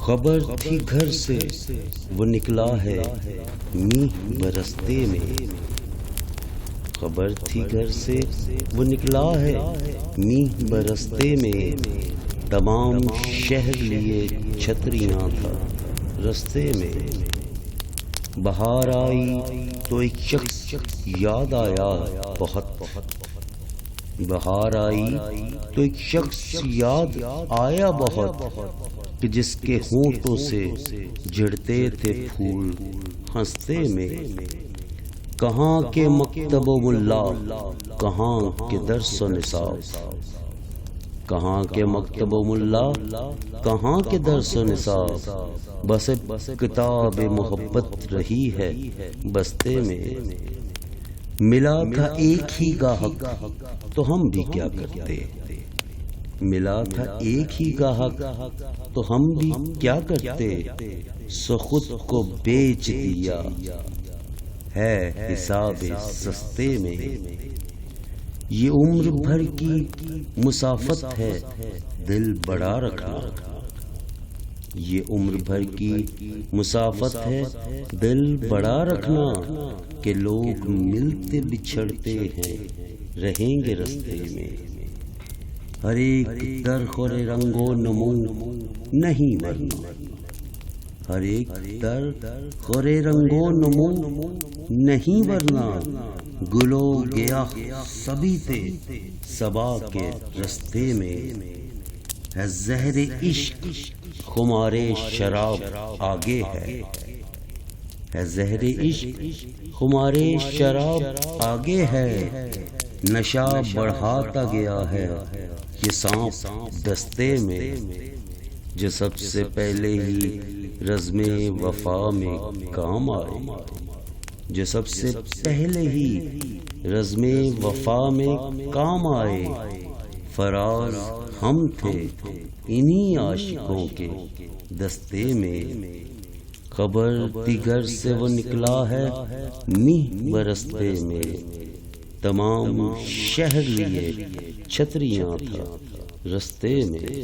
خبر تھی گھر سے وہ نکلا ہے میہ برستے میں، خبر تھی گھر سے وہ نکلا ہے میہ برستے میں، تمام شہر لیے چھتریاں تھا رستے میں، بہار آئی تو ایک شخص یاد آیا بہت، بہار آئی تو ایک شخص یاد آیا بہت، کہ جس کے ہونٹوں سے جڑتے تھے پھول ہنستے میں، کہاں کے مکتب و ملا کہاں کے درس و نصاب، کہاں کے مکتب و ملا کہاں کے درس و نصاب، بس کتاب محبت رہی ہے بستے میں، ملا تھا ایک ہی گاہک تو ہم بھی کیا کرتے، ملا تھا ایک ہی گاہک تو ہم بھی کیا کرتے، سو خود کو بیچ دیا ہے حساب سستے میں، یہ عمر بھر کی مسافت ہے دل بڑا رکھنا، یہ عمر بھر کی مسافت ہے دل بڑا رکھنا، کہ لوگ ملتے بچھڑتے ہیں رہیں گے رستے میں، ہر ایک در خور رنگ و نمو نہیں ورنہ، ہر ایک در خور رنگ و نمو نہیں ورنہ، گلو گیاہ سبھی تھے صبا کے رستے میں، ہے زہر عشق خمار شراب آگے ہے زہر عشق خمار شراب آگے ہے، نشہ بڑھاتا گیا ہے یہ سانپ دستے میں، جو سب سے پہلے ہی رزم وفا میں کام آئے، جو سب سے پہلے ہی رزم وفا میں کام آئے، فراز ہم تھے انہی عاشقوں کے دستے میں، خبر دیگر سے وہ نکلا ہے میہ برستے میں، تمام شہر لیے چھتریاں تھا رستے میں۔